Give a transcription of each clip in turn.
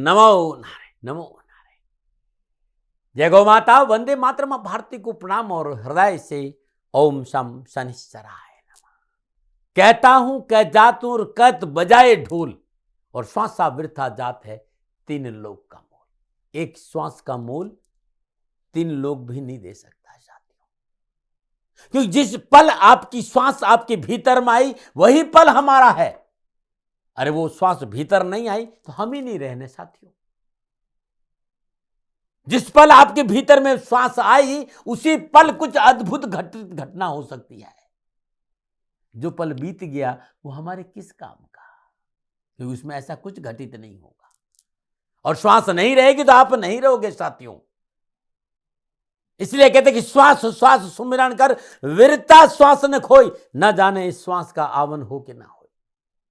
नमो नारायण, नमो नारायण। जय गौ माता, वंदे मातरम। भारती को प्रणाम और हृदय से ओम शम शनिश्चराय नमः। कहता हूं कह जातुं और कत बजाए ढोल, और श्वासा वृथा जात है तीन लोक का मोल। एक श्वास का मोल तीन लोग भी नहीं दे सकता साथियों, क्योंकि जिस पल आपकी श्वास आपके भीतर में आई वही पल हमारा है। अरे वो श्वास भीतर नहीं आई तो हम ही नहीं रहने साथियों। जिस पल आपके भीतर में श्वास आई उसी पल कुछ अद्भुत घटना हो सकती है। जो पल बीत गया वो हमारे किस काम का, क्योंकि उसमें ऐसा कुछ घटित नहीं होगा। और श्वास नहीं रहेगी तो आप नहीं रहोगे साथियों। इसलिए कहते कि श्वास श्वास सुमिरन कर, वीरता श्वास न खोई, न जाने इस श्वास का आवन हो कि ना हो।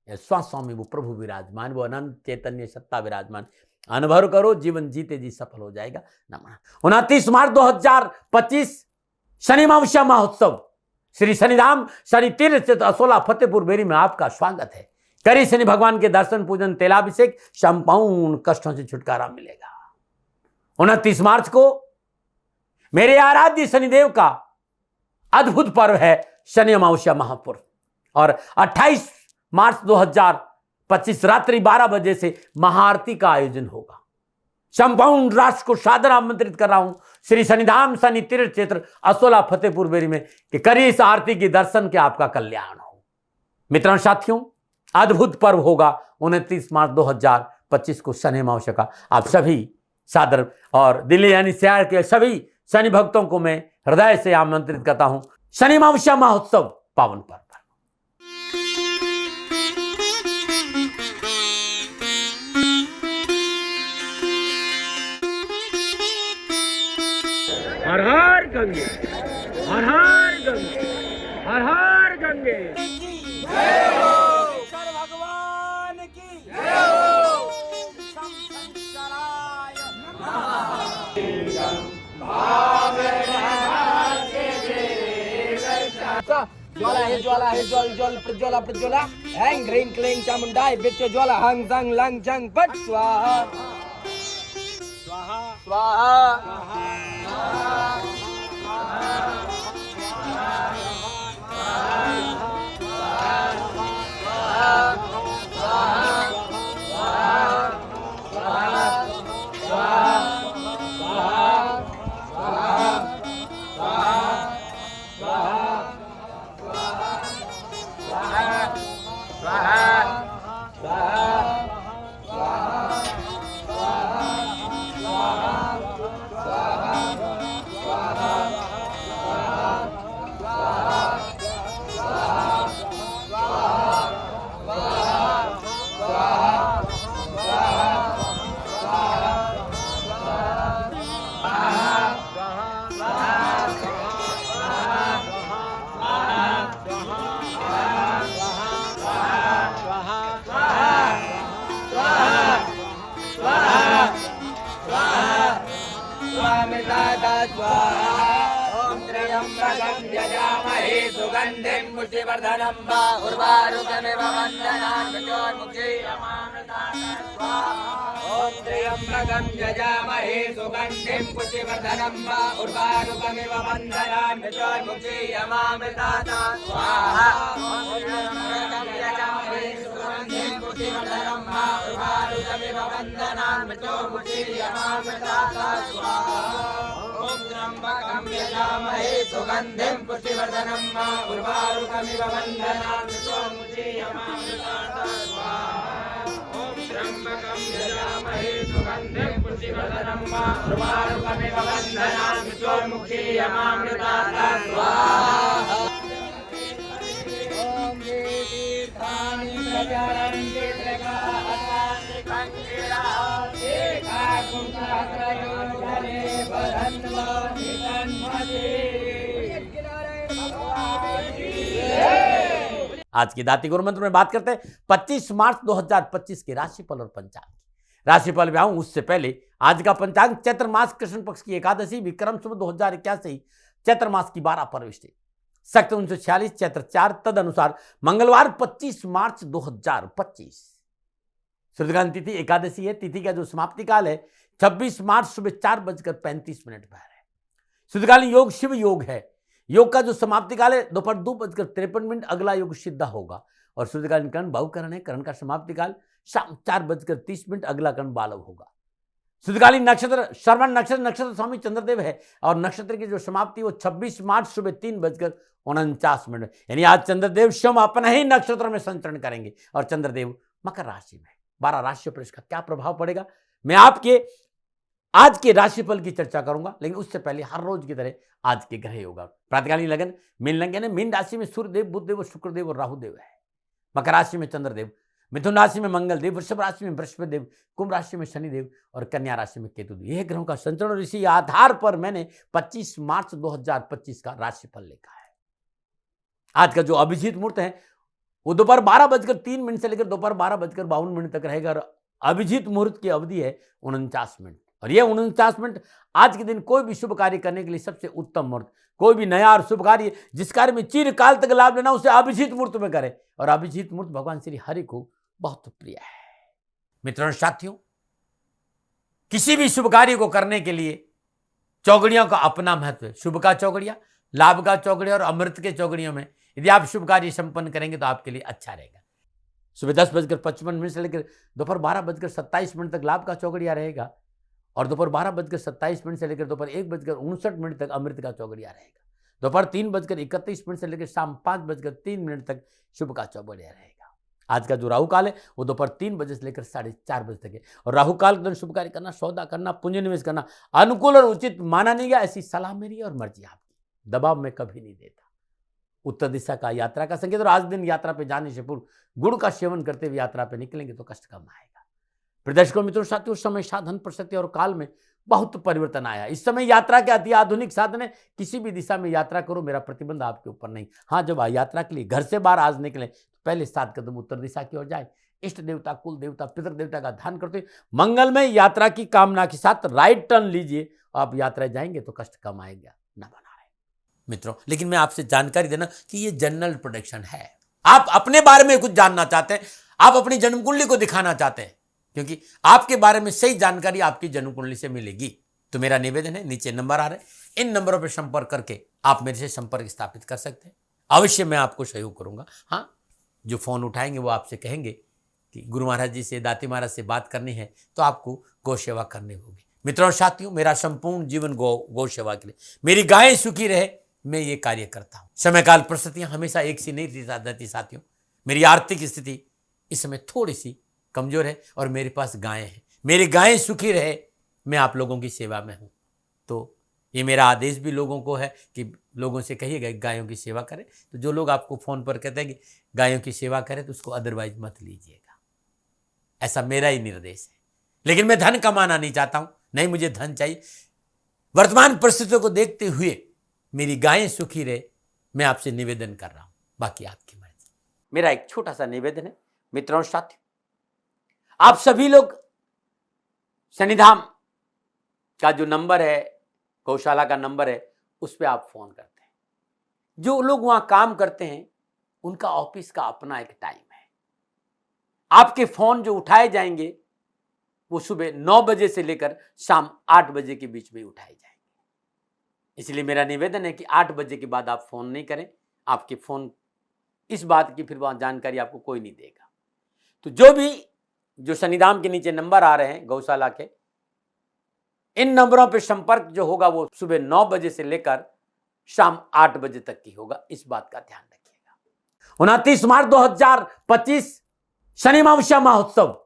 श्वास स्वामी वो प्रभु विराजमान, वो अनंत चैतन्य सत्ता विराजमान। अनुभव करो, जीवन जीते जी सफल हो जाएगा। नमः। 29 मार्च 2025 शनि अमावस्या महोत्सव श्री शनिधाम शनि तीर्थ स्थित असोला फतेहपुर बेरी में आपका स्वागत है। करी शनि भगवान के दर्शन पूजन तेलाभिषेक, संपूर्ण कष्टों से छुटकारा मिलेगा। 29 मार्च को मेरे आराध्य शनिदेव का अद्भुत पर्व है शनि अमावस्या महापर्व, और 28 मार्च 2025 रात्रि 12 बजे से महाआरती का आयोजन होगा। संपूर्ण राष्ट्र को सादर आमंत्रित कर रहा हूं श्री शनिधाम शनि तीर्थ क्षेत्र असोला फतेहपुर बेरी में कि करिए इस आरती के दर्शन के आपका कल्याण हो। मित्रों साथियों, अद्भुत पर्व होगा 29 मार्च 2025 को शनि अमावस्या का। आप सभी सादर और दिल्ली यानी शहर के सभी शनि भक्तों को मैं हृदय से आमंत्रित करता हूं शनि अमावस्या महोत्सव पावन पर्व। हर हर गंगे, हर हर गंगे, हर हर गंगे। जय हो शंकर भगवान की, जय हो शंकराय ज्वाला है, ज्वाला है, ज्वल ज्वल प्रज्वला प्रज्वला, हैंग ह्रीं क्लीं चामुंडाय बिच्च ज्वाला हंग संग लंग चंग पट स्वाहा स्वाहा स्वाहा। ओम त्र्यंबकं यजामहे सुगंधिं पुष्टिवर्धनं उर्वारुकमिव वन्दनान् मृत्योर्मुक्षीयमामृतात् स्वाहा। ओम त्र्यंबकं यजामहे सुगंधिं पुष्टिवर्धनं उर्वारुकमिव वन्दनान् मृत्योर्मुक्षीयमामृतात् स्वाहा। ओम त्र्यंबकं यजामहे सुगंधिं पुष्टिवर्धनं उर्वारुकमिव वन्दनान् मृत्योर्मुक्षीयमामृतात् स्वाहा। ओम त्र्यंबकं यजामहे सुगंधिं पुष्टिवर्धनं उर्वारुकमिव वन्दनान् मृत्योर्मुक्षीयमामृतात् स्वाहा। ओम त्र्यंबकं यजामहे सुगंधिं पुष्टिवर्धनं उर्वारुकमिव वन्दनान् मृत्योर्मुक्षीयमामृतात् स्वाहा। ओम तीर्थानि प्रचरन्ति त्रिकालानि कंकिरा एकाकुंसहस्रयोजने बधन्वानि तन्मति। आज की दाती गुरु मंत्र में बात करते हैं 25 मार्च 2025 के राशिफल और पंचांग। राशिफल में आऊं उससे पहले आज का पंचांग चैत्र मास कृष्ण पक्ष की एकादशी विक्रम संवत 2081 चैत्र मास की 12 परविष्टि सक्त 1946 चैत्र 4 तद अनुसार मंगलवार 25 मार्च 2025 सूर्यग्रहण तिथि एकादशी है। तिथि का जो समाप्ति काल है 26 मार्च सुबह 4:35 पर है। सूर्यकालीन योग शिव योग है। योग का जो समाप्ति काल है दोपहर 2:53, अगला योग सिद्ध होगा। और सूर्यकालीन करण बहुकरण है। करण का समाप्ति काल शाम 4:30, अगला करण बालव होगा। सूर्यकालीन नक्षत्र श्रवण नक्षत्र, नक्षत्र स्वामी चंद्रदेव है और नक्षत्र की जो समाप्ति वो 26 मार्च सुबह 3:49। यानी आज चंद्रदेव स्वयं अपना ही नक्षत्र में संचरण करेंगे और चंद्रदेव मकर राशि में। 12 राशियों पर इसका क्या प्रभाव पड़ेगा मैं आपके आज के राशिफल की चर्चा करूंगा, लेकिन उससे पहले हर रोज की तरह आज के ग्रह होगा। प्रातकालीन लगन मीन लगन है। मीन राशि में सूर्यदेव, बुधदेव, शुक्रदेव और राहुदेव है। मकर राशि में चंद्रदेव, मिथुन राशि में मंगल देव, वृषभ राशि में बृहस्पति देव, कुंभ राशि में शनिदेव और कन्या राशि में केतु देव। यह ग्रहों का संचरण और इसी आधार पर मैंने 25 मार्च 2025 का राशिफल लिखा है। आज का जो अभिजीत मुहूर्त है वो दोपहर 12:03 से लेकर दोपहर 12:52 तक रहेगा और अभिजीत मुहूर्त की अवधि है 49 मिनट। और यह 49 मिनट आज के दिन कोई भी शुभ कार्य करने के लिए सबसे उत्तम मुहूर्त। कोई भी नया और शुभ कार्य जिस कार्य में चिरकाल तक लाभ लेना उसे अभिजीत मुहूर्त में करें। और अभिजीत मुहूर्त भगवान श्री हरि को बहुत प्रिय है। मित्रों साथियों, किसी भी शुभ कार्य को करने के लिए चौगड़ियों का अपना महत्व है। शुभ का चौगड़िया, लाभ का चौगड़िया और अमृत के चौगड़ियों में यदि आप शुभ कार्य संपन्न करेंगे तो आपके लिए अच्छा रहेगा। सुबह 10:55 से लेकर दोपहर 12:27 तक लाभ का चौगड़िया रहेगा और दोपहर 12:27 से लेकर दोपहर 1:59 तक अमृत का चौगड़िया रहेगा। दोपहर 3:31 से लेकर शाम 5:03 तक शुभ का चौगड़िया रहेगा। आज का जो राहु काल है वो दोपहर 3 बजे से लेकर 4:30 बजे तक है और राहु काल के दौरान शुभ कार्य करना, सौदा करना, पूंजी निवेश करना अनुकूल और उचित माना नहीं गया। ऐसी सलाह मेरी और मर्जी आपकी, दबाव में कभी नहीं देता। उत्तर दिशा का यात्रा का संकेत और आज दिन यात्रा पे जाने से पूर्व गुड़ का सेवन करते हुए यात्रा पे निकलेंगे तो कष्ट कम आएगा। प्रदर्शकों मित्रों साथियों, उस समय साधन परिस्थिति और काल में बहुत परिवर्तन आया। इस समय यात्रा के अति आधुनिक साधन है। किसी भी दिशा में यात्रा करो, मेरा प्रतिबंध आपके ऊपर नहीं। हाँ, जब यात्रा के लिए घर से बाहर आज निकले तो पहले 7 कदम उत्तर दिशा की ओर जाए। इष्ट देवता, कुल देवता, पितृ देवता का ध्यान करते मंगलमय यात्रा की कामना के साथ राइट टर्न लीजिए। आप यात्रा जाएंगे तो कष्ट कम आएगा, ना बना रहे मित्रों। लेकिन मैं आपसे जानकारी देना कि ये जनरल प्रोडिक्शन है। आप अपने बारे में कुछ जानना चाहते हैं, आप अपनी जन्म कुंडली को दिखाना चाहते हैं, क्योंकि आपके बारे में सही जानकारी आपकी जन्म कुंडली से मिलेगी। तो मेरा निवेदन है, नीचे नंबर आ रहे हैं, इन नंबरों पर संपर्क करके आप मेरे से संपर्क स्थापित कर सकते हैं। अवश्य मैं आपको सहयोग करूंगा। हाँ, जो फोन उठाएंगे वो आपसे कहेंगे कि गुरु महाराज जी से, दाती महाराज से बात करनी है तो आपको गौ सेवा करनी होगी। मित्रों और साथियों, मेरा संपूर्ण जीवन गौ सेवा के लिए, मेरी गायें सुखी रहे, मैं ये कार्य करता हूं। समय काल परिस्थितियां हमेशा एक सी नहीं रहती साथियों। मेरी आर्थिक स्थिति इस समय थोड़ी सी कमजोर है और मेरे पास गायें हैं। मेरी गायें सुखी रहे, मैं आप लोगों की सेवा में हूं। तो ये मेरा आदेश भी लोगों को है कि लोगों से कहिएगा गायों की सेवा करें। तो जो लोग आपको फोन पर कहते हैं कि गायों की सेवा करें तो उसको अदरवाइज मत लीजिएगा, ऐसा मेरा ही निर्देश है। लेकिन मैं धन कमाना नहीं चाहता हूं, नहीं मुझे धन चाहिए। वर्तमान परिस्थितियों को देखते हुए मेरी गायें सुखी रहे, मैं आपसे निवेदन कर रहा हूं, बाकी आपकी मर्जी। मेरा एक छोटा सा निवेदन है मित्रों और साथियों, आप सभी लोग शनिधाम का जो नंबर है, गौशाला का नंबर है, उस पर आप फोन करते हैं। जो लोग वहां काम करते हैं उनका ऑफिस का अपना एक टाइम है। आपके फोन जो उठाए जाएंगे वो सुबह 9 बजे से लेकर शाम 8 बजे के बीच में उठाए जाएंगे। इसलिए मेरा निवेदन है कि 8 बजे के बाद आप फोन नहीं करें। आपके फोन इस बात की फिर वहां जानकारी आपको कोई नहीं देगा। तो जो शनिधाम के नीचे नंबर आ रहे हैं गौशाला के, इन नंबरों पर संपर्क जो होगा वो सुबह 9 बजे से लेकर शाम 8 बजे तक की होगा। इस बात का ध्यान रखिएगा। 29 मार्च 2025 शनि अमावस्या महोत्सव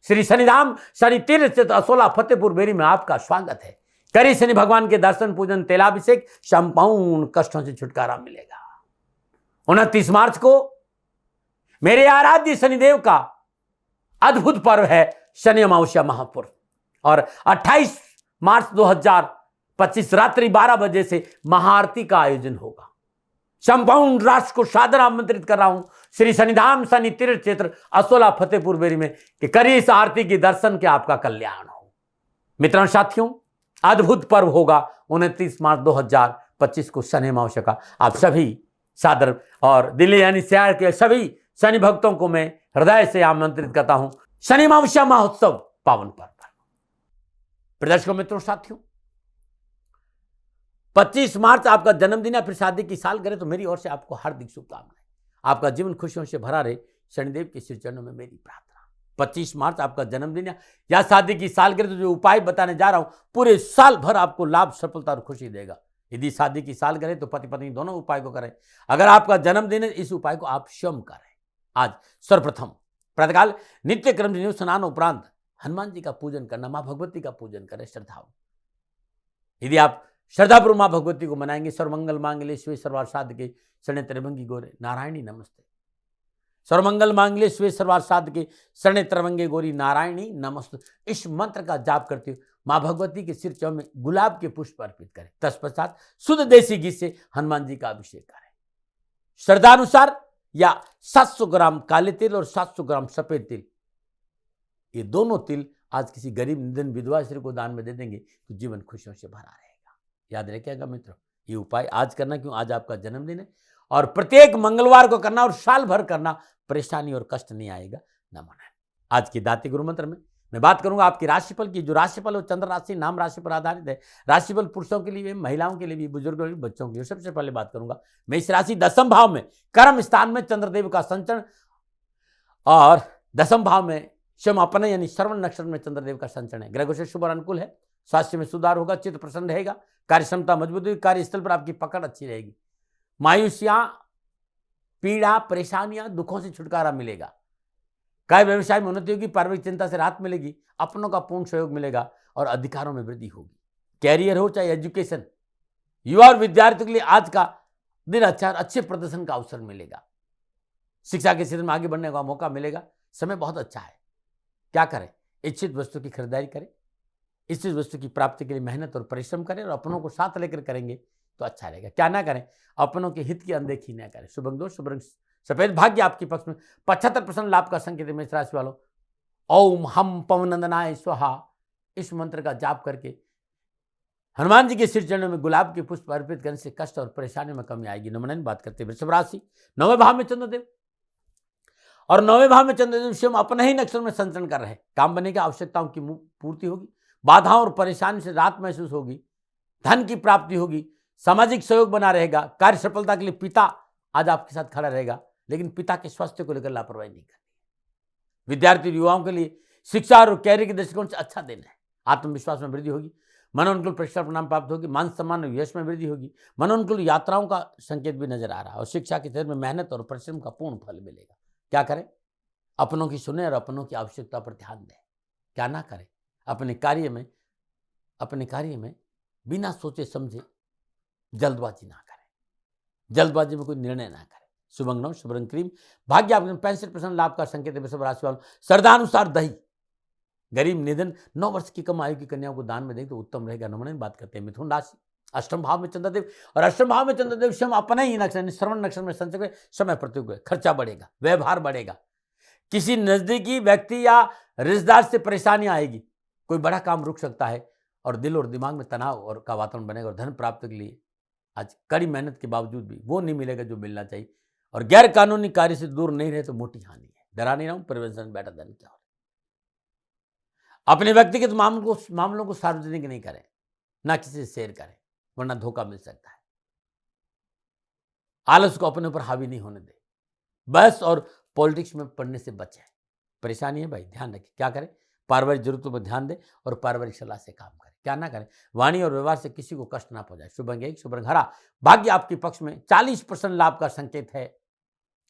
श्री शनिधाम शनि तीर्थ क्षेत्र असोला फतेहपुर बेरी में आपका स्वागत है। करी शनि भगवान के दर्शन, पूजन, तेलाभिषेक, संपूर्ण कष्टों से छुटकारा मिलेगा। 29 मार्च को मेरे आराध्य शनिदेव का अद्भुत पर्व है शनि अमावस्या महापर्व और 28 मार्च 2025 रात्रि 12 बजे से महाआरती का आयोजन होगा। संपूर्ण राष्ट्र को सादर आमंत्रित कर रहा हूं श्री शनिधाम शनि तीर्थ क्षेत्र असोला फतेहपुर बेरी में कि करिए इस आरती के दर्शन के आपका कल्याण हो। मित्रों साथियों, अद्भुत पर्व होगा 29 मार्च 2025 को शनि अमावस्या का। आप सभी सादर और दिल्ली यानी शहर के सभी शनि भक्तों को मैं हृदय से आमंत्रित करता हूं। शनि अमावस्या महोत्सव पावन पर्व। प्रदर्शकों, मित्रों, साथियों, 25 मार्च आपका जन्मदिन या फिर शादी की साल करे तो मेरी ओर से आपको हार्दिक शुभकामनाएं। आपका जीवन खुशियों से भरा रहे, शनिदेव के श्री चरणों में मेरी प्रार्थना। 25 मार्च आपका जन्मदिन या शादी की साल करे तो जो उपाय बताने जा रहा हूं पूरे साल भर आपको लाभ, सफलता और खुशी देगा। यदि शादी की साल करे तो पति पत्नी दोनों उपाय को करें। अगर आपका जन्मदिन है, इस उपाय को आप स्वयं करें। आज सर्वप्रथम प्रातःकाल नित्य क्रम से स्नान उपरांत हनुमान जी का पूजन करना, मां भगवती का पूजन करें श्रद्धाओं। यदि आप श्रद्धापूर्वक मां भगवती को मनाएंगे, सर्वमंगल मांगल्ये शिवे सर्वार्थ साधके शरण्ये त्र्यंबके गौरी नारायणी नमस्ते। सर्वमंगल मांगल्ये शिवे सर्वार्थ साधके शरण्ये त्र्यंबके गौरी नारायणी नमस्ते। इस मंत्र का जाप करते हुए मां भगवती के सिर चौ में गुलाब के पुष्प अर्पित करें। तत्पश्चात शुद्ध देसी घी से हनुमान जी का अभिषेक करें। श्रद्धानुसार या 700 ग्राम काले तिल और 700 ग्राम सफेद तिल, ये दोनों तिल आज किसी गरीब निर्धन विधवा स्त्री को दान में दे देंगे तो जीवन खुशियों से भरा रहेगा। याद रखिएगा मित्रों, ये उपाय आज करना, क्यों आज आपका जन्मदिन है और प्रत्येक मंगलवार को करना और साल भर करना, परेशानी और कष्ट नहीं आएगा। नमन। आज की दाती गुरु मंत्र में मैं बात करूंगा आपकी राशिफल की। जो राशिफल है वो चंद्र राशि नाम राशि पर आधारित है। राशिफल पुरुषों के लिए भी, महिलाओं के लिए भी, बुजुर्गों के लिए, बच्चों के लिए। सबसे पहले बात करूंगा मैं इस राशि दसम भाव में कर्म स्थान में चंद्रदेव का संचरण और दसम भाव में स्वयं अपने यानी श्रवण नक्षत्र में चंद्रदेव का संचरण है। ग्रहों से शुभ और अनुकूल है। स्वास्थ्य में सुधार होगा, चित्त प्रसन्न रहेगा, कार्य क्षमता मजबूत होगी, कार्यस्थल पर आपकी पकड़ अच्छी रहेगी। मायूसियां, पीड़ा, परेशानियां, दुखों से छुटकारा मिलेगा। काय व्यवसाय में उन्नति होगी, पारिवारिक चिंता से राहत मिलेगी, अपनों का पूर्ण सहयोग मिलेगा और अधिकारों में वृद्धि होगी। कैरियर हो चाहे एजुकेशन, युवा और विद्यार्थियों के लिए आज का दिन अच्छा, अच्छे प्रदर्शन का अवसर मिलेगा। शिक्षा के क्षेत्र में आगे बढ़ने का मौका मिलेगा। समय बहुत अच्छा है। क्या करें? इच्छित वस्तु की खरीदारी करें, इच्छित वस्तु की प्राप्ति के लिए मेहनत और परिश्रम करें और अपनों को साथ लेकर करेंगे तो अच्छा रहेगा। क्या ना करें? अपनों के हित की अनदेखी न करें। शुभ अंक 2, शुभ रंग सफेद, भाग्य आपके पक्ष में। 75% लाभ का संकेत है मेष राशि वालों। ओम हम पवनंदनाय स्वाहा, इस मंत्र का जाप करके हनुमान जी के सिर चरणों में गुलाब के पुष्प अर्पित करने से कष्ट और परेशानियों में कमी आएगी। नमन। बात करते हैं वृषभ राशि। 9वें भाव में चंद्रदेव और 9वें भाव में चंद्रदेव स्वयं अपने ही नक्षत्र में संचरण कर रहे हैं। काम बनेगा, आवश्यकताओं की पूर्ति होगी, बाधाओं और परेशानी से राहत महसूस होगी, धन की प्राप्ति होगी, सामाजिक सहयोग बना रहेगा। कार्य सफलता के लिए पिता आज आपके साथ खड़ा रहेगा, लेकिन पिता के स्वास्थ्य को लेकर लापरवाही नहीं करनी है। विद्यार्थी युवाओं के लिए शिक्षा और कैरियर के दृष्टिकोण से अच्छा दिन है। आत्मविश्वास में वृद्धि होगी, मनोनुकूल परीक्षा परिणाम प्राप्त होगी, मान सम्मान और यश में वृद्धि होगी। मनोनुकूल यात्राओं का संकेत भी नजर आ रहा है और शिक्षा के क्षेत्र में मेहनत और परिश्रम का पूर्ण फल मिलेगा। क्या करें? अपनों की सुने और अपनों की आवश्यकता पर ध्यान दें। क्या ना करें? अपने कार्य में बिना सोचे समझे जल्दबाजी ना करें, जल्दबाजी में कोई निर्णय ना करें। शुभ अंक 9, शुभ रंग क्रीम, भाग्य आपके 65% लाभ का संकेत है। वृषभ राशि वालों, श्रद्धानुसार दही गरीब निधन 9 वर्ष की कम आयु की कन्याओं को दान में दें तो उत्तम रहेगा। नमन। बात करते हैं मिथुन राशि। अष्टम भाव में चंद्रदेव और अष्टम भाव में चंद्रदेव स्वयं अपने ही नक्षत्र श्रवण नक्षत्र में संचय, समय प्रतिकूल, खर्चा बढ़ेगा, व्यवहार बढ़ेगा, किसी नजदीकी व्यक्ति या रिश्तेदार से परेशानी आएगी, कोई बड़ा काम रुक सकता है और दिल और दिमाग में तनाव और का वातावरण बनेगा। और धन प्राप्ति के लिए आज कड़ी मेहनत के बावजूद भी वो नहीं मिलेगा जो मिलना चाहिए और गैर कानूनी कार्य से दूर नहीं रहे तो मोटी हानि है। डरा नहीं रहा हूं, प्रिवेंशन बेटर देन क्या हो। अपने व्यक्तिगत मामलों को सार्वजनिक नहीं करें, ना किसी से शेयर करें, वरना धोखा मिल सकता है। आलस को अपने ऊपर हावी नहीं होने दें। बहस और पॉलिटिक्स में पढ़ने से बचें। परेशानी है भाई, ध्यान रखें। क्या करें? पारिवारिक जरूरतों पर ध्यान दें और पारिवारिक सलाह से काम करें। क्या ना करें? वाणी और व्यवहार से किसी को कष्ट ना पहुंचाए। शुभ अंक 1, शुभ रंग हरा, भाग्य आपके पक्ष में। 40% लाभ का संकेत है।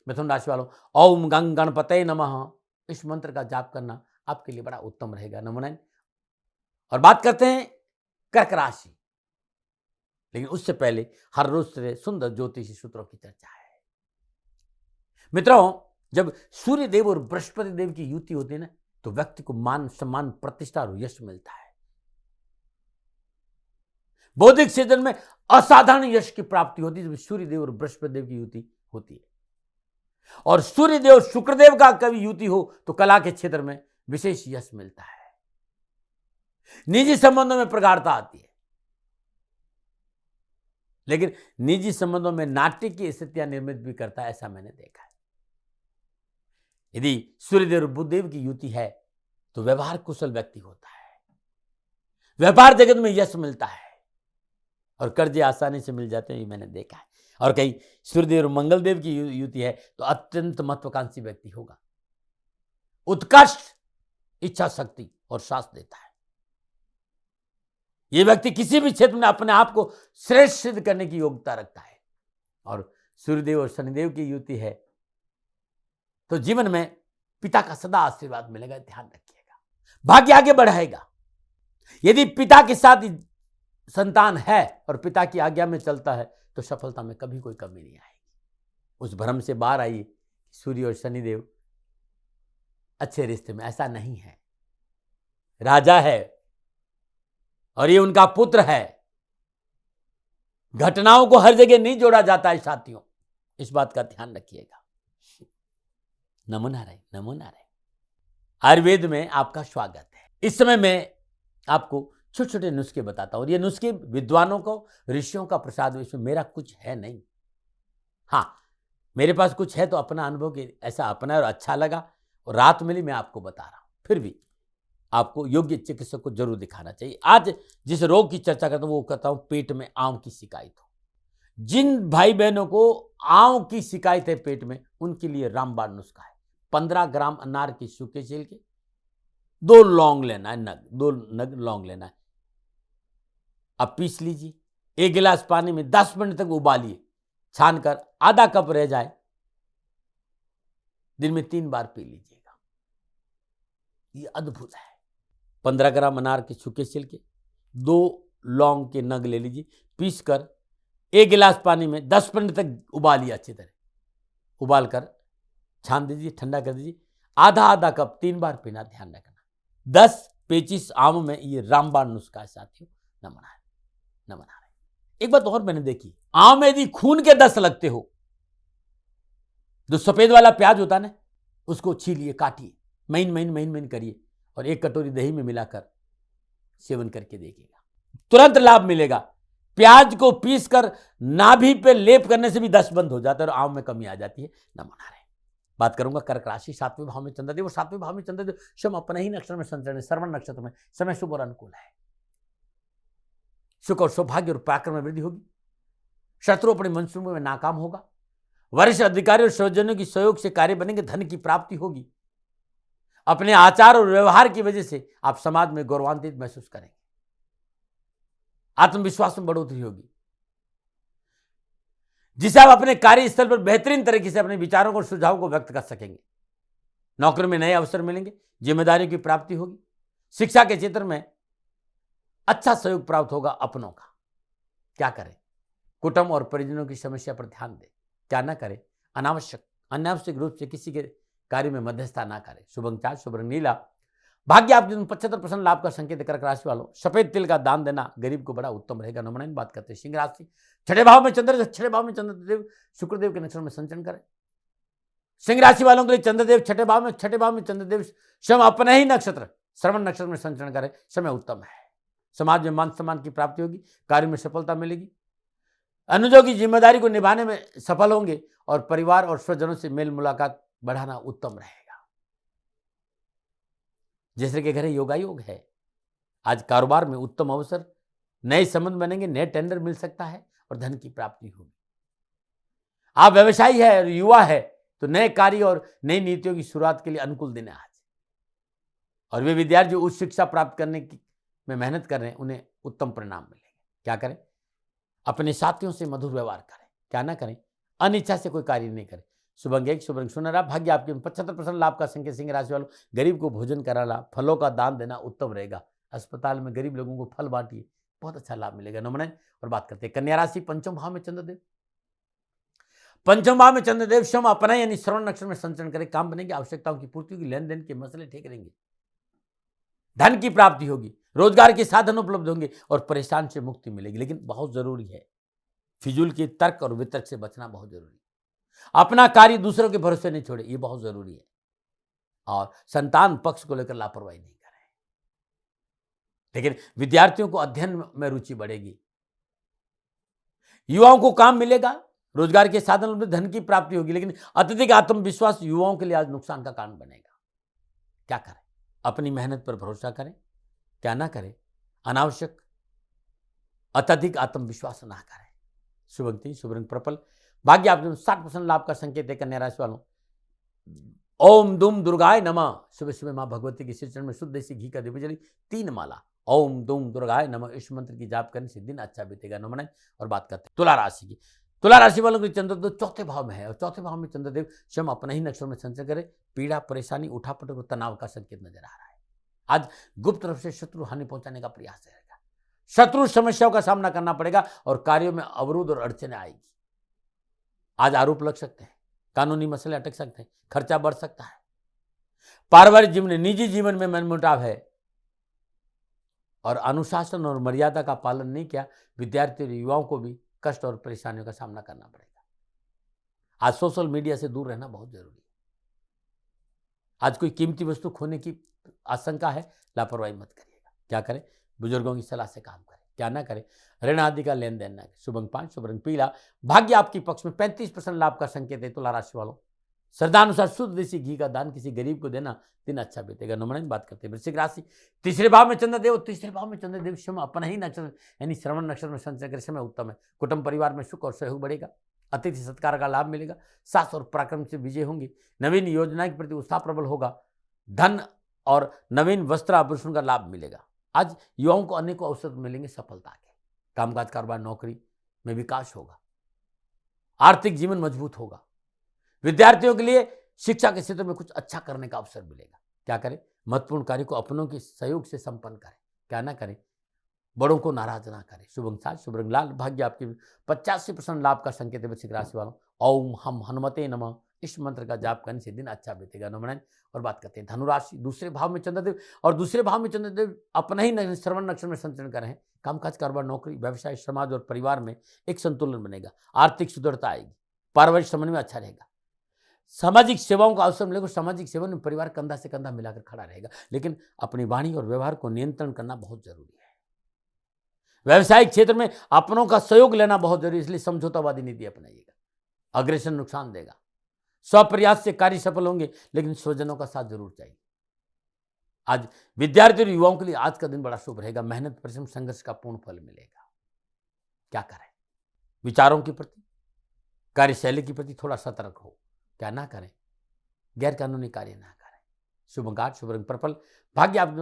मिथुन राशि वालों, ओम गंग गणपते नमः, इस मंत्र का जाप करना आपके लिए बड़ा उत्तम रहेगा। नमन। और बात करते हैं कर्क राशि, लेकिन उससे पहले हर रोज से सुंदर ज्योतिषी सूत्रों की चर्चा है। मित्रों, जब सूर्य देव और बृहस्पति देव की युति होती है ना, तो व्यक्ति को मान सम्मान, प्रतिष्ठा और यश मिलता है। बौद्धिक क्षेत्र में असाधारण यश की प्राप्ति होती है जब सूर्य देव और बृहस्पति देव की युति होती है। और सूर्य देव और शुक्रदेव का कभी युति हो तो कला के क्षेत्र में विशेष यश मिलता है। निजी संबंधों में प्रगाढ़ता आती है, लेकिन निजी संबंधों में नाट्य की स्थितियां निर्मित भी करता है, ऐसा मैंने देखा है। यदि सूर्यदेव और बुधदेव की युति है तो व्यवहार कुशल व्यक्ति होता है, व्यापार जगत में यश मिलता है और कर्जे आसानी से मिल जाते हैं, ये मैंने देखा है। और कहीं सूर्यदेव और मंगलदेव की युति है तो अत्यंत महत्वाकांक्षी व्यक्ति होगा, उत्कृष्ट इच्छा शक्ति और साहस देता है। यह व्यक्ति किसी भी क्षेत्र में अपने आप को श्रेष्ठ सिद्ध करने की योग्यता रखता है। और सूर्यदेव और शनिदेव की युति है तो जीवन में पिता का सदा आशीर्वाद मिलेगा, ध्यान रखिएगा। भाग्य आगे बढ़ाएगा। यदि पिता के साथ संतान है और पिता की आज्ञा में चलता है तो सफलता में कभी कोई कमी नहीं आएगी। उस भ्रम से बाहर आइए, सूर्य और शनिदेव अच्छे रिश्ते में, ऐसा नहीं है। राजा है और ये उनका पुत्र है। घटनाओं को हर जगह नहीं जोड़ा जाता है साथियों, इस बात का ध्यान रखिएगा। नमो नारायण, नमो नारायण। आयुर्वेद में आपका स्वागत है। इस समय मैं आपको छोटे छोटे नुस्खे बताता हूं और ये नुस्खे विद्वानों को, ऋषियों का प्रसाद, इसमें मेरा कुछ है नहीं। हाँ, मेरे पास कुछ है तो अपना अनुभव के ऐसा अपना और अच्छा लगा और रात मिली, मैं आपको बता रहा हूं। फिर भी आपको योग्य चिकित्सक को जरूर दिखाना चाहिए। आज जिस रोग की चर्चा करता हूं वो कहता हूं पेट में आंव की शिकायत हो। जिन भाई बहनों को आंव की शिकायत है पेट में, उनके लिए रामबाण नुस्खा है। 15 ग्राम अनार के सूखे छिल के 2 लौंग लेना है, 2 नग लौंग लेना है। अब पीस लीजिए, 1 गिलास पानी में 10 मिनट तक उबालिए, छानकर आधा कप रह जाए, दिन में 3 बार पी लीजिएगा। ये अद्भुत है। 15 ग्राम अनार के सूखे छिलके, 2 लौंग के नग ले लीजिए, पीस कर 1 गिलास पानी में 10 मिनट तक उबालिए, अच्छी तरह उबाल कर छान दीजिए, ठंडा कर दीजिए। आधा आधा कप 3 बार पीना, ध्यान रखना। 10 पेचिस आम में ये रामबाण नुस्खा है साथियों। नमन है, नमन है। एक बात और मैंने देखी, आम में यदि खून के 10 लगते हो, जो सफेद वाला प्याज होता है ना, उसको छीलिए, काटिए, महीन महीन महीन महीन करिए और 1 कटोरी दही में मिलाकर सेवन करके देखिएगा, तुरंत लाभ मिलेगा। प्याज को पीस कर नाभि पे लेप करने से भी दस्त बंद हो जाता है और आम में कमी आ जाती है। नमन है। बात करूंगा कर्क राशि, 7वें भाव में चंद्रदेव और 7वें भाव में चंद्रदेव स्वयं अपने ही नक्षत्र में संचरण है, श्रवण नक्षत्र में। समय शुभ और अनुकूल है। सुख और सौभाग्य और पराक्रम में वृद्धि होगी। शत्रु अपने मंसूबों में नाकाम होगा। वरिष्ठ अधिकारी और स्वजनों की सहयोग से कार्य बनेंगे, धन की प्राप्ति होगी। अपने आचार और व्यवहार की वजह से आप समाज में गौरवान्वित महसूस करेंगे। आत्मविश्वास में बढ़ोतरी होगी, जिसे आप अपने कार्यस्थल पर बेहतरीन तरीके से अपने विचारों और सुझावों को व्यक्त कर सकेंगे। नौकरी में नए अवसर मिलेंगे, जिम्मेदारियों की प्राप्ति होगी। शिक्षा के क्षेत्र में अच्छा सहयोग प्राप्त होगा अपनों का। क्या करें? कुटुंब और परिजनों की समस्या पर ध्यान दें। क्या ना करें? अनावश्यक रूप से किसी के कार्य में मध्यस्थता ना करें। शुभ अंक 4, शुभ रंग नीला। भाग्य आपके 75% लाभ का संकेत कर्क राशि वालों। सफेद तिल का दान देना गरीब को बड़ा उत्तम रहेगा। नमन बात करते हैं सिंह राशि, 6ठे भाव में चंद्र, 6ठे भाव में चंद्रदेव शुक्रदेव के नक्षत्र में संचरण करें। सिंह राशि वालों के लिए चंद्रदेव 6ठे भाव में चंद्रदेव स्वयं अपने ही नक्षत्र श्रवण नक्षत्र में संचरण करें। समय उत्तम है। समाज में मान सम्मान की प्राप्ति होगी, कार्य में सफलता मिलेगी। अनुजों की जिम्मेदारी को निभाने में सफल होंगे और परिवार और स्वजनों से मेल मुलाकात बढ़ाना उत्तम रहेगा। जैसे कि घरे योगायोग है, आज कारोबार में उत्तम अवसर, नए संबंध बनेंगे, नए टेंडर मिल सकता है और धन की प्राप्ति होगी। आप व्यवसायी है और युवा है तो नए कार्य और नई नीतियों की शुरुआत के लिए अनुकूल दिन है आज। और वे विद्यार्थी जो उच्च शिक्षा प्राप्त करने की में मेहनत कर रहे हैं, उन्हें उत्तम परिणाम मिलेंगे। क्या करें? अपने साथियों से मधुर व्यवहार करें। क्या ना करें? अनिच्छा से कोई कार्य नहीं करें। शुभ अंक 1, शुभ रंग सुनहरा। भाग्य आपके 75% लाभ का संकेत सिंह राशि वालों। गरीब को भोजन कराना, फलों का दान देना उत्तम रहेगा। अस्पताल में गरीब लोगों को फल बांटिए, बहुत अच्छा लाभ मिलेगा। नमन। और बात करते हैं कन्या राशि, 5वें भाव में चंद्रदेव। 5वें भाव में चंद्रदेव स्वयं अपना यानी श्रवण नक्षत्र में संचरण करें। काम बनेंगे, आवश्यकताओं की पूर्ति होगी, लेन देन के मसले ठीक रहेंगे, धन की प्राप्ति होगी, रोजगार के साधन उपलब्ध होंगे और परेशान से मुक्ति मिलेगी। लेकिन बहुत जरूरी है, फिजूल के तर्क और वितर्क से बचना बहुत जरूरी है। अपना कार्य दूसरों के भरोसे नहीं छोड़े, ये बहुत जरूरी है। और संतान पक्ष को लेकर लापरवाही नहीं करें। लेकिन विद्यार्थियों को अध्ययन में रुचि बढ़ेगी, युवाओं को काम मिलेगा, रोजगार के साधन में धन की प्राप्ति होगी। लेकिन अत्यधिक आत्मविश्वास युवाओं के लिए आज नुकसान का कारण बनेगा। क्या करें? अपनी मेहनत पर भरोसा करें, क्या ना करें, अनावश्यक अत्यधिक आत्मविश्वास ना करें। शुभ अंक 3, शुभ रंग पर्पल। भाग्य आपके 60% लाभ का संकेत है कन्या राशि वालों। ओम दुम दुर्गाय नमः। सुबह सुबह मां भगवती के श्री चरण में शुद्ध देसी घी का दीप जली 3 माला ओम दुम दुर्गाय नमः इस मंत्र की जाप करने से दिन अच्छा बीतेगा। नमन। और बात करते हैं तुला राशि की। तुला राशि वालों के चंद्रदेव चौथे भाव में है और चौथे भाव में चंद्रदेव स्वयं अपना ही नक्षत्र में संचय करे। पीड़ा, परेशानी, उठापटक और तनाव का संकेत नजर आ रहा है। आज गुप्त रूप से शत्रु हानि पहुंचाने का प्रयास रहेगा। शत्रु समस्याओं का सामना करना पड़ेगा और कार्यों में अवरोध और अड़चने आएगी। आज आरोप लग सकते हैं, कानूनी मसले अटक सकते हैं, खर्चा बढ़ सकता है। पारिवारिक जीवन, निजी जीवन में मनमुटाव है और अनुशासन और मर्यादा का पालन नहीं किया, विद्यार्थी और युवाओं को भी कष्ट और परेशानियों का सामना करना पड़ेगा। आज सोशल मीडिया से दूर रहना बहुत जरूरी है। आज कोई कीमती वस्तु खोने की आशंका है, लापरवाही मत करिएगा। क्या करें, बुजुर्गों की सलाह से काम करें, क्या ना करें, ऋण आदि का लेन देन ना करें। शुभ अंक 5, शुभ रंग पीला। भाग्य आपके पक्ष में 35% लाभ का संकेत है तुला राशि वालों। श्रद्धानुसार शुद्ध देसी घी का दान किसी गरीब को देना, दिन अच्छा बीतेगा। नमन। बात करते हैं वृश्चिक राशि। तीसरे भाव में चंद्रदेव, तीसरे भाव में चंद्रदेव स्वयं अपना ही नक्षत्र यानी श्रवण नक्षत्र में संचय करे, समय उत्तम है। कुटुंब परिवार में सुख और सहयोग बढ़ेगा। अतिथि सत्कार का लाभ मिलेगा। साहस और पराक्रम से विजय होंगे। नवीन योजना के प्रति उत्साह प्रबल होगा। धन और नवीन वस्त्र आभूषण का लाभ मिलेगा। आज युवाओं को अनेकों अवसर मिलेंगे सफलता के। कामकाज, कारोबार, नौकरी में विकास होगा। आर्थिक जीवन मजबूत होगा। विद्यार्थियों के लिए शिक्षा के क्षेत्र में कुछ अच्छा करने का अवसर मिलेगा। क्या करें, महत्वपूर्ण कार्य को अपनों के सहयोग से संपन्न करें, क्या ना करें, बड़ों को नाराज ना करें। शुभ अंक 7, शुभ रंग लाल। भाग्य आपके 85% लाभ का संकेत है वृश्चिक राशि वालों। ओम हम हनुमते नमः इस मंत्र का जाप करने से दिन अच्छा बीतेगा। नमन। और बात करते हैं धनुराशि। दूसरे भाव में चंद्रदेव और दूसरे भाव में चंद्रदेव अपना ही श्रवण नक्षत्र में संचरण कर रहे हैं। कामकाज, कारोबार, नौकरी, व्यवसाय, समाज और परिवार में एक संतुलन बनेगा। आर्थिक सुदृढ़ता आएगी। पारिवारिक समन्वय अच्छा रहेगा। सामाजिक सेवाओं का अवसर मिलेगा। सामाजिक सेवा में परिवार कंधा से कंधा मिलाकर खड़ा रहेगा, लेकिन अपनी वाणी और व्यवहार को नियंत्रण करना बहुत जरूरी है। व्यवसायिक क्षेत्र में अपनों का सहयोग लेना बहुत जरूरी है, इसलिए समझौतावादी नीति अपनाइएगा। अग्रेशन नुकसान देगा। स्वप्रयास से कार्य सफल होंगे, लेकिन स्वजनों का साथ जरूर चाहिए। आज विद्यार्थी और युवाओं के लिए आज का दिन बड़ा शुभ रहेगा। मेहनत, परिश्रम, संघर्ष का पूर्ण फल मिलेगा। क्या करें, विचारों के प्रति, कार्यशैली के प्रति थोड़ा सतर्क हो, क्या ना करें, गैर कानूनी कार्य ना करें। शुभ अंक 8, शुभ रंग पर्पल। भाग्य आप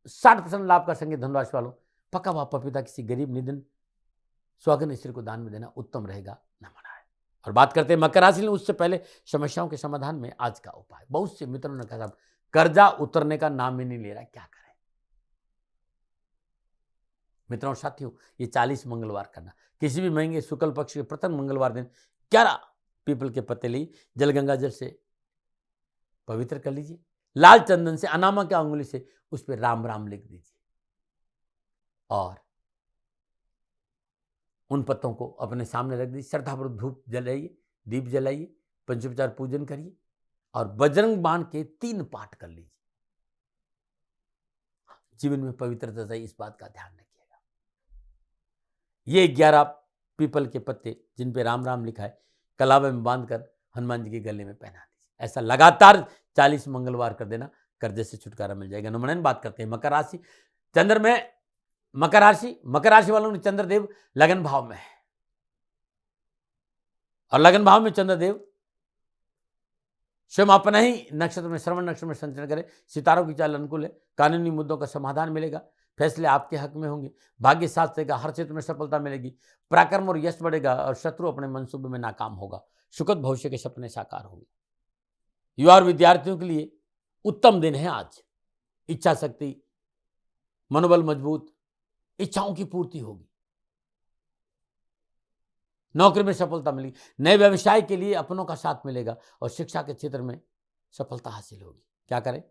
60% लाभ का संकेत धनुराशि वालों। पका हुआ पपीता किसी गरीब, निधन, स्वागन स्त्री को दान में देना उत्तम रहेगा। न मनाए। और बात करते हैं मकर राशि। उससे पहले समस्याओं के समाधान में आज का उपाय। बहुत से मित्रों ने कहा कर्जा उतरने का नाम ही नहीं ले रहा, क्या करें। मित्रों, साथियों, ये 40 मंगलवार करना। किसी भी महीने शुक्ल पक्ष के प्रथम मंगलवार दिन 11 पीपल के पत्ते ली जल गंगा जल से पवित्र कर लीजिए। लाल चंदन से अनामा की अंगुली से उस पर राम राम लिख दीजिए और उन पत्तों को अपने सामने रख दीजिए। श्रद्धापूर्वक धूप जलाइए, दीप जलाइए, पंचोपचार पूजन करिए और बजरंग बाण के 3 पाठ कर लीजिए। जीवन में पवित्रता चाहिए, इस बात का ध्यान रखिएगा। ये 11 पीपल के पत्ते जिन पे राम राम लिखा है, कलावे में बांधकर हनुमान जी के गले में पहना दीजिए। ऐसा लगातार 40 मंगलवार कर देना, कर्जे से छुटकारा मिल जाएगा। नमन। बात करते हैं मकर राशि। चंद्र में मकर राशि वालों ने चंद्रदेव लगन भाव में है और लगन भाव में चंद्रदेव स्वयं अपना ही नक्षत्र में श्रवण नक्षत्र में संचरण करे। सितारों की चाल अनुकूल है। कानूनी मुद्दों का समाधान मिलेगा। फैसले आपके हक में होंगे। भाग्य साथ देगा। हर क्षेत्र में सफलता मिलेगी। पराक्रम और यश बढ़ेगा और शत्रु अपने मंसूबे में नाकाम होगा। सुखद भविष्य के सपने साकार होंगे। युवा और विद्यार्थियों के लिए उत्तम दिन है आज। इच्छा शक्ति, मनोबल मजबूत, इच्छाओं की पूर्ति होगी। नौकरी में सफलता मिलेगी। नए व्यवसाय के लिए अपनों का साथ मिलेगा और शिक्षा के क्षेत्र में सफलता हासिल होगी। क्या करें,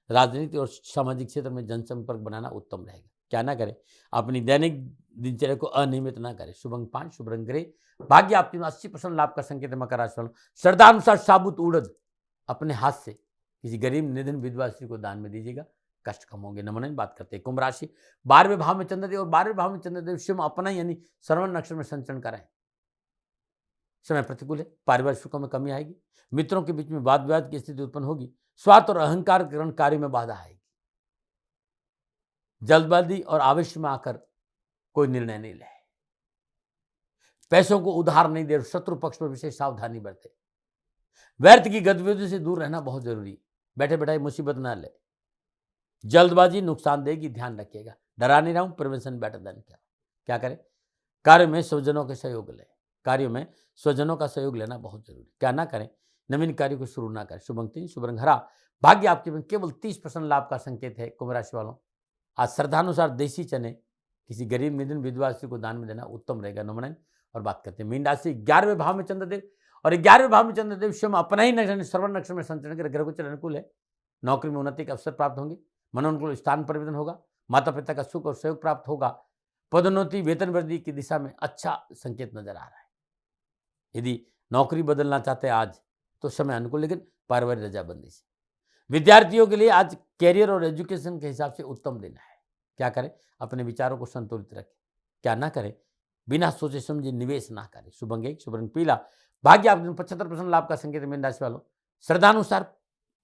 राजनीति और सामाजिक क्षेत्र में जनसंपर्क बनाना उत्तम रहेगा। क्या ना करें, अपनी दैनिक दिनचर्या को अनियमित ना करें। शुभ अंक 5, शुभ रंग ग्रे। भाग्य आपके 80% लाभ का संकेत है मकर राशि वालों। श्रद्धानुसार साबुत उड़द अपने हाथ से किसी गरीब, निधन, विधवा स्त्री को दान में दीजिएगा, कष्ट कम होंगे। नमन। बात करते हैं कुंभ राशि। 12वें भाव में चंद्रदेव और 12वें भाव में चंद्रदेव स्वयं अपना यानी श्रवण नक्षत्र में संचरण कराएं। समय प्रतिकूल है। पारिवारिक सुखों में कमी आएगी। मित्रों के बीच में वाद विवाद की स्थिति उत्पन्न होगी। स्वार्थ और अहंकार के कारण कार्य में बाधा आएगी। जल्दबाजी और आवेश में आकर कोई निर्णय नहीं ले। पैसों को उधार नहीं दे, शत्रु पक्ष पर विशेष सावधानी बरते। व्यर्थ की गतिविधियों से दूर रहना बहुत जरूरी। बैठे बैठाए मुसीबत ना ले। जल्दबाजी नुकसान देगी, ध्यान रखिएगा। डरा नहीं रहा हूं, प्रिवेंशन बेटर देन क्या करें? कार्य में स्वजनों के सहयोग ले। कार्यों में स्वजनों का सहयोग लेना बहुत जरूरी। क्या ना करें? नवीन कार्य को शुरू ना करें। शुभ अंक 3, शुभ रंग हरा। भाग्य आपके में केवल 30% लाभ का संकेत है। कुंभ राशि वालों, आज श्रद्धानुसार देसी चने किसी गरीब निधन विधवा स्त्री को दान में देना उत्तम रहेगा। नमन। और बात करते हैं मीन राशि, 11वें भाव में चंद्रदेव, और 11वें भाव में चंद्रदेव स्वयं अपना ही नक्षत्र श्रवण नक्षत्र में संचरण कर ग्रह गोचर अनुकूल है। नौकरी में उन्नति के अवसर प्राप्त होंगे। मनोनुकूल स्थान परिवर्तन होगा। माता पिता का सुख और सहयोग प्राप्त होगा। पदोन्नति, वेतन वृद्धि की दिशा में अच्छा संकेत नजर आ रहा है। यदि नौकरी बदलना चाहते हैं आज तो समय अनुकूल, लेकिन पारिवारिक रजाबंदी से। विद्यार्थियों के लिए आज कैरियर और एजुकेशन के हिसाब से उत्तम दिन है। क्या करें? अपने विचारों को संतुलित रखें। क्या ना करें? बिना सोचे समझे निवेश ना करें। शुभ अंक 1, शुभ रंग पीला। भाग्य आप 75% लाभ का संकेत। मीन राशि वालों, श्रद्धानुसार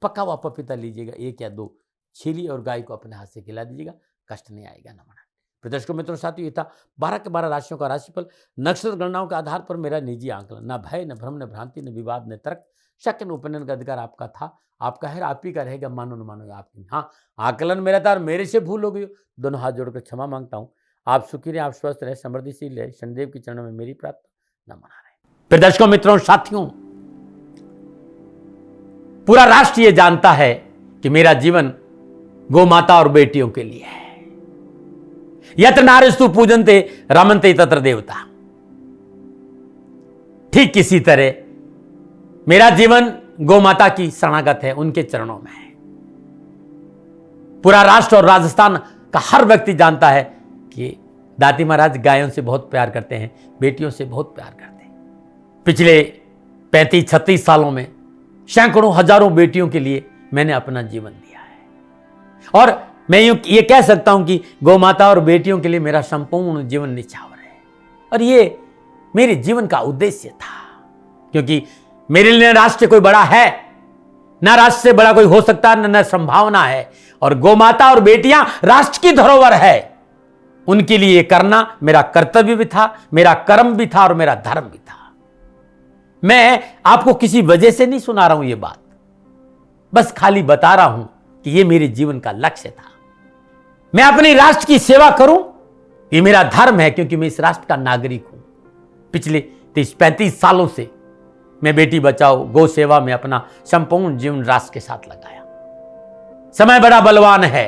पका हुआ पपीता लीजिएगा, 1 या 2 छीली और गाय को अपने हाथ से खिला दीजिएगा, कष्ट नहीं आएगा। नमन। प्रदर्शकों मित्रों साथियों, ये था 12 के 12 राशियों का राशिफल। नक्षत्र गणनाओं के आधार पर मेरा निजी आंकलन। न भय, न भ्रम, न भ्रांति, न विवाद, न तर्क, शक, न उपनयन का अधिकार आपका था, आपका है, आप ही का रहेगा। मानो न मानो आपकी। हाँ, आकलन मेरा था और मेरे से भूल हो गई, दोनों हाथ जोड़कर क्षमा मांगता हूँ। आप सुखी रहे, आप स्वस्थ रहे, समृद्धिशील रहे। शनिदेव के चरणों में मेरी प्रार्थना। न मना रहे। प्रदर्शकों मित्रों साथियों, पूरा राष्ट्र ये जानता है कि मेरा जीवन गौ माता और बेटियों के लिए है। यत्र नारीस्तु पूजन्ते रमन्ते तत्र देवता। ठीक किसी तरह मेरा जीवन गौ माता की शरणागत है, उनके चरणों में है। पूरा राष्ट्र और राजस्थान का हर व्यक्ति जानता है कि दाती महाराज गायों से बहुत प्यार करते हैं, बेटियों से बहुत प्यार करते हैं। पिछले 35-36 सालों में सैकड़ों हजारों बेटियों के लिए मैंने अपना जीवन दिया है। और मैं ये कह सकता हूं कि गौ माता और बेटियों के लिए मेरा संपूर्ण जीवन निछावर है। और ये मेरे जीवन का उद्देश्य था, क्योंकि मेरे लिए राष्ट्र कोई बड़ा है ना, राष्ट्र से बड़ा कोई हो सकता है न संभावना है। और गौ माता और बेटियां राष्ट्र की धरोहर है, उनके लिए ये करना मेरा कर्तव्य भी था, मेरा कर्म भी था और मेरा धर्म भी था। मैं आपको किसी वजह से नहीं सुना रहा हूं ये बात, बस खाली बता रहा हूं कि ये मेरे जीवन का लक्ष्य था। मैं अपने राष्ट्र की सेवा करूं, ये मेरा धर्म है, क्योंकि मैं इस राष्ट्र का नागरिक हूं। पिछले 30-35 सालों से मैं बेटी बचाओ, गौ सेवा में अपना संपूर्ण जीवन राष्ट्र के साथ लगाया। समय बड़ा बलवान है,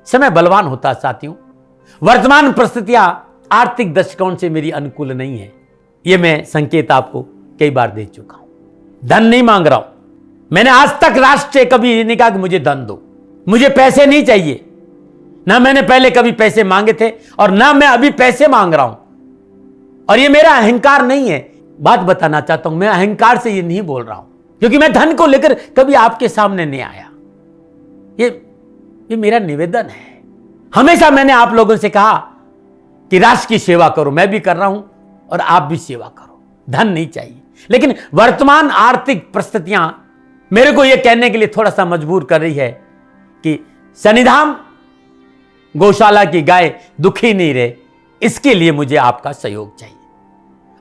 समय बलवान होता है साथियों। वर्तमान परिस्थितियां आर्थिक दृष्टिकोण से मेरी अनुकूल नहीं है, यह मैं संकेत आपको कई बार दे चुका हूं। धन नहीं मांग रहा हूं। मैंने आज तक राष्ट्र से कभी नहीं कहा कि मुझे धन दो, मुझे पैसे नहीं चाहिए। ना मैंने पहले कभी पैसे मांगे थे और ना मैं अभी पैसे मांग रहा हूं। और ये मेरा अहंकार नहीं है। बात बताना चाहता हूं, मैं अहंकार से ये नहीं बोल रहा हूं, क्योंकि मैं धन को लेकर कभी आपके सामने नहीं आया। ये मेरा निवेदन है। हमेशा मैंने आप लोगों से कहा कि राष्ट्र की सेवा करो, मैं भी कर रहा हूं और आप भी सेवा करो। धन नहीं चाहिए, लेकिन वर्तमान आर्थिक परिस्थितियां मेरे को यह कहने के लिए थोड़ा सा मजबूर कर रही है कि शनिधाम गौशाला की गाय दुखी नहीं रहे, इसके लिए मुझे आपका सहयोग चाहिए।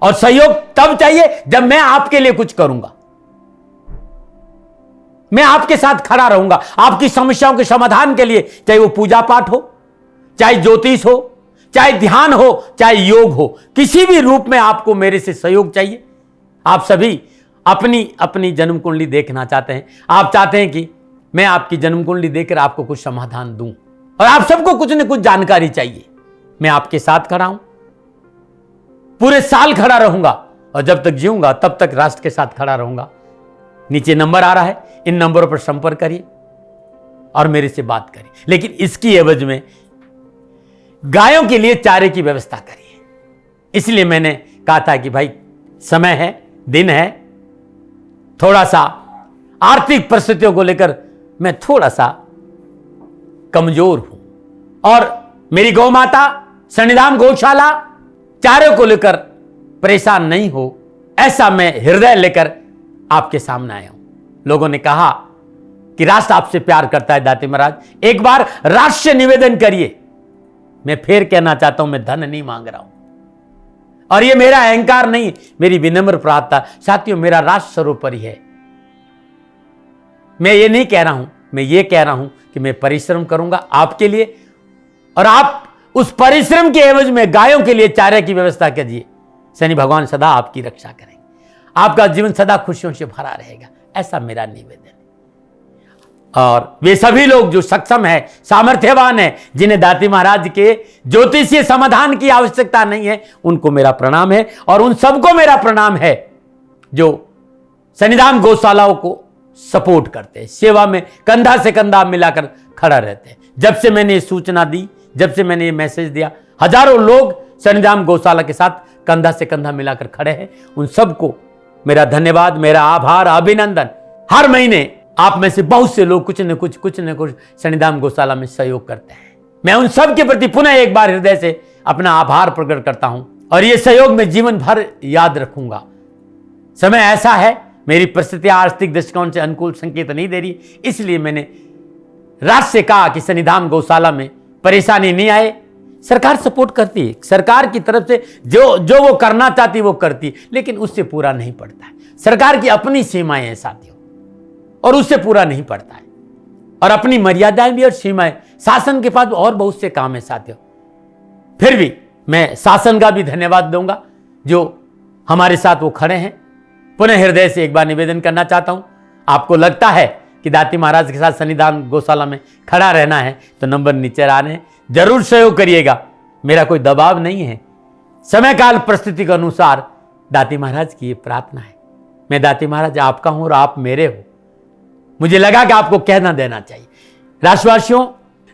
और सहयोग तब चाहिए जब मैं आपके लिए कुछ करूंगा। मैं आपके साथ खड़ा रहूंगा आपकी समस्याओं के समाधान के लिए, चाहे वो पूजा पाठ हो, चाहे ज्योतिष हो, चाहे ध्यान हो, चाहे योग हो, किसी भी रूप में आपको मेरे से सहयोग चाहिए। आप सभी अपनी अपनी जन्म कुंडली देखना चाहते हैं। आप चाहते हैं कि मैं आपकी जन्म कुंडली देखकर आपको कुछ समाधान दूं, और आप सबको कुछ न कुछ जानकारी चाहिए। मैं आपके साथ खड़ा हूं, पूरे साल खड़ा रहूंगा, और जब तक जीऊंगा तब तक राष्ट्र के साथ खड़ा रहूंगा। नीचे नंबर आ रहा है, इन नंबरों पर संपर्क करिए और मेरे से बात करिए। लेकिन इसकी एवज में गायों के लिए चारे की व्यवस्था करिए। इसलिए मैंने कहा था कि भाई समय है, दिन है, थोड़ा सा आर्थिक परिस्थितियों को लेकर मैं थोड़ा सा कमजोर हूं, और मेरी गौ माता शनिधाम गौशाला चारे को लेकर परेशान नहीं हो, ऐसा मैं हृदय लेकर आपके सामने आया हूं। लोगों ने कहा कि राष्ट्र आपसे प्यार करता है दाती महाराज, एक बार राष्ट्र से निवेदन करिए मैं फिर कहना चाहता हूं, मैं धन नहीं मांग रहा हूं, और ये मेरा अहंकार नहीं, मेरी विनम्र प्रार्थना। साथियों, मेरा राज सर्वोपरि है। मैं ये नहीं कह रहा हूं, मैं ये कह रहा हूं कि मैं परिश्रम करूंगा आपके लिए, और आप उस परिश्रम के एवज में गायों के लिए चारे की व्यवस्था कीजिए। शनि भगवान सदा आपकी रक्षा करेंगे, आपका जीवन सदा खुशियों से भरा रहेगा, ऐसा मेरा निवेदन है। और वे सभी लोग जो सक्षम है, सामर्थ्यवान है, जिन्हें दाती महाराज के ज्योतिषीय समाधान की आवश्यकता नहीं है, उनको मेरा प्रणाम है। और उन सबको मेरा प्रणाम है जो शनिधाम गौशालाओं को सपोर्ट करते हैं, सेवा में कंधा से कंधा मिलाकर खड़ा रहते हैं। जब से मैंने ये सूचना दी, जब से मैंने ये मैसेज दिया, हजारों लोग शनिधाम गौशाला के साथ कंधा से कंधा मिलाकर खड़े हैं। उन सबको मेरा धन्यवाद, मेरा आभार, अभिनंदन। हर महीने आप में से बहुत से लोग कुछ न कुछ शनिधाम गौशाला में सहयोग करते हैं। मैं उन सब के प्रति पुनः एक बार हृदय से अपना आभार प्रकट करता हूं, और ये सहयोग मैं जीवन भर याद रखूंगा। समय ऐसा है, मेरी परिस्थितियां आर्थिक दृष्टिकोण से अनुकूल संकेत नहीं दे रही, इसलिए मैंने राज से कहा कि शनिधाम गौशाला में परेशानी नहीं आए। सरकार सपोर्ट करती है, सरकार की तरफ से जो वो करना चाहती वो करती, लेकिन उससे पूरा नहीं पड़ता है। सरकार की अपनी सीमाएं हैं साथियों, और उससे पूरा नहीं पड़ता है, और अपनी मर्यादाएं भी और सीमाएं। शासन के पास और बहुत से काम है साथियों। फिर भी मैं शासन का भी धन्यवाद दूंगा जो हमारे साथ वो खड़े हैं। पुनः हृदय से एक बार निवेदन करना चाहता हूं, आपको लगता है कि दाती महाराज के साथ शनिधाम गौशाला में खड़ा रहना है तो नंबर नीचे आ रहे हैं, जरूर सहयोग करिएगा। मेरा कोई दबाव नहीं है, समय काल परिस्थिति के अनुसार दाती महाराज की ये प्रार्थना है। मैं दाती महाराज आपका हूं और आप मेरे हो, मुझे लगा कि आपको कहना देना चाहिए। राशिवासियों,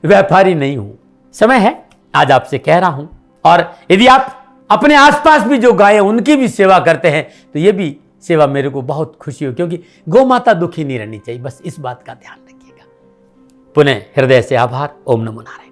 व्यापारी नहीं हूं, समय है आज आपसे कह रहा हूं। और यदि आप अपने आसपास भी जो गाय उनकी भी सेवा करते हैं तो ये भी सेवा मेरे को बहुत खुशी हो, क्योंकि गौ माता दुखी नहीं रहनी चाहिए, बस इस बात का ध्यान रखिएगा। पुनः हृदय से आभार। ओम नमो नारायण।